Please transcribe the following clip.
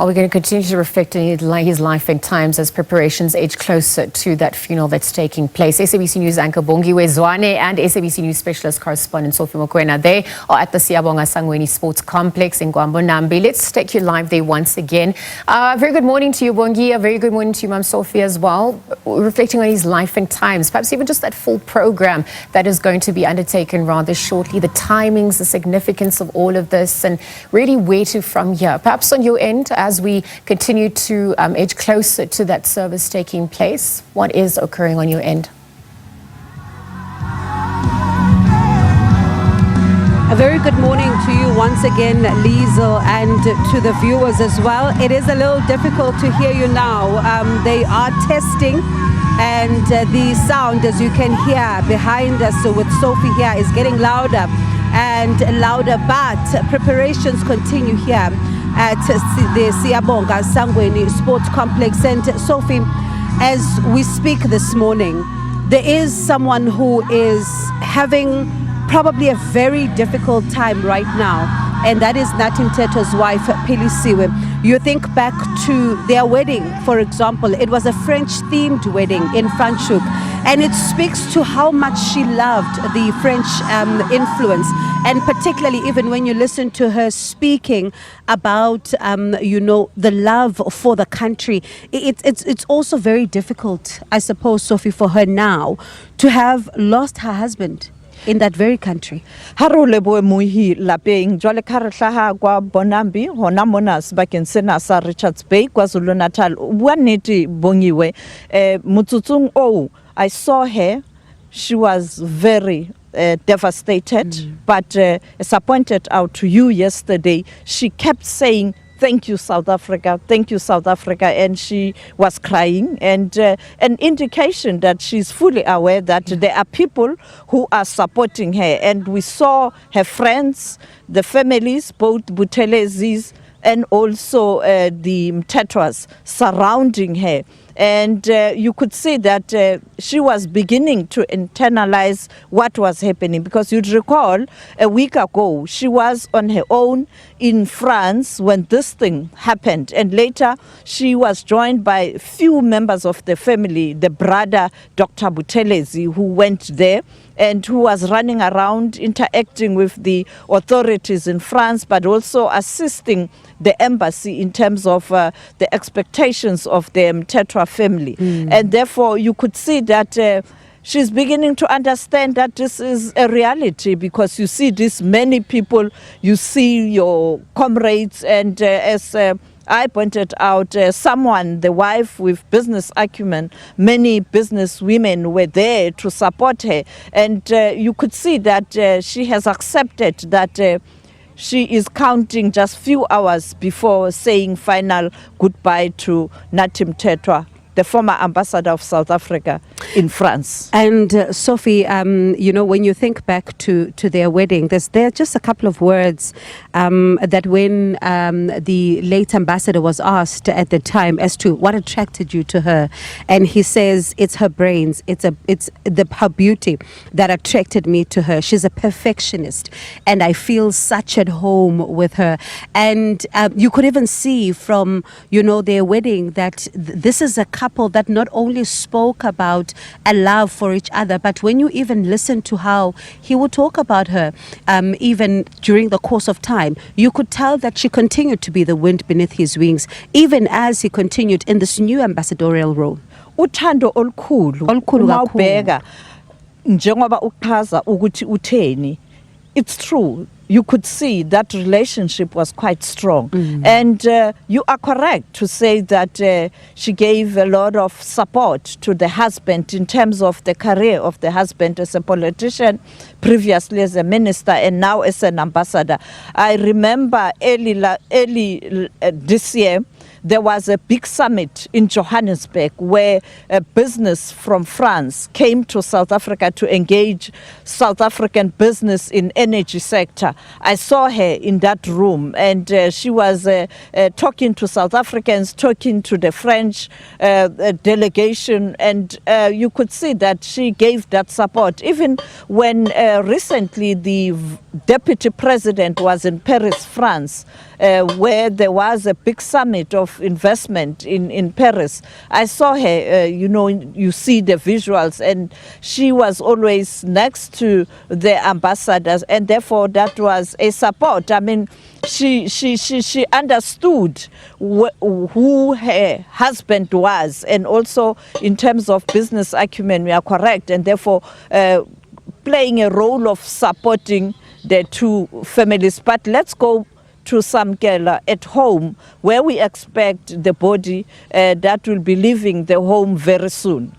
Well, we're going to continue to reflect on his life and times as preparations edge closer to that funeral that's taking place. SABC News anchor Bongiwe Zwane and SABC News specialist correspondent Sophie Mokoena, they are at the Siyabonga Sangweni Sports Complex in Nambi. Let's take you live there once again. Very good morning to you, Bongi. A very good morning to you, Ma'am Sophie, as well. Reflecting on his life and times, perhaps even just that full program that is going to be undertaken rather shortly, the timings, the significance of all of this, and really where to from here. Perhaps on your end, as we continue to edge closer to that service taking place, what is occurring on your end? A very good morning to you once again, Liesl, and to the viewers as well. It is a little difficult to hear you now. They are testing, and the sound, as you can hear behind us with Sophie here, is getting louder and louder, but preparations continue here at the Siyabonga Sangweni Sports Complex. And Sophie, as we speak this morning, there is someone who is having probably a very difficult time right now, and that is Mthethwa's wife, Philisiwe. You think back to their wedding, for example. It was a French-themed wedding in Franschhoek, and it speaks to how much she loved the French influence, and particularly even when you listen to her speaking about, the love for the country. It's also very difficult, I suppose, Sophie, for her now to have lost her husband in that very country. Harole boe muhi lapeng jwale ka re hlaha kwa Bonambi hona mona sebakeng sena sa Richards Bay KwaZulu Natal. Bua nnete Bongiwe, motsotsong o I saw her, she was very devastated, but as I pointed out to you yesterday, she kept saying, "Thank you, South Africa. Thank you, South Africa." And she was crying, and an indication that she's fully aware that there are people who are supporting her. And we saw her friends, the families, both Buthelezis and also the Mthethwas surrounding her. And you could see that she was beginning to internalize what was happening, because you'd recall a week ago she was on her own in France when this thing happened, and later she was joined by few members of the family, the brother Dr. Buthelezi, who went there and who was running around interacting with the authorities in France, but also assisting the embassy in terms of the expectations of the Mthethwa family. And therefore you could see that she's beginning to understand that this is a reality, because you see this many people, you see your comrades, and as I pointed out, someone, the wife with business acumen, many business women were there to support her, and you could see that she has accepted that she is counting just few hours before saying final goodbye to Mthethwa, the former ambassador of South Africa in France. And Sophie, when you think back to their wedding, there are just a couple of words that when the late ambassador was asked at the time as to what attracted you to her, and he says, it's her brains, it's her beauty that attracted me to her. She's a perfectionist, and I feel such at home with her. And you could even see from their wedding that this is a couple that not only spoke about a love for each other, but when you even listen to how he would talk about her, even during the course of time, you could tell that she continued to be the wind beneath his wings, even as he continued in this new ambassadorial role. Uthando olukhulu mawubheka njengoba uchaza ukuthi utheni. It's true. You could see that relationship was quite strong. And you are correct to say that she gave a lot of support to the husband in terms of the career of the husband as a politician, previously as a minister, and now as an ambassador. I remember early this year, there was a big summit in Johannesburg where a business from France came to South Africa to engage South African business in energy sector. I saw her in that room, and she was talking to South Africans, talking to the French delegation, and you could see that she gave that support. Even when recently the deputy president was in Paris, France, where there was a big summit of investment in Paris. I saw her, you see the visuals, and she was always next to the ambassadors, and therefore that was a support. I mean, she understood who her husband was, and also in terms of business acumen, we are correct, and therefore playing a role of supporting the two families. But let's go to Samkela at home, where we expect the body that will be leaving the home very soon.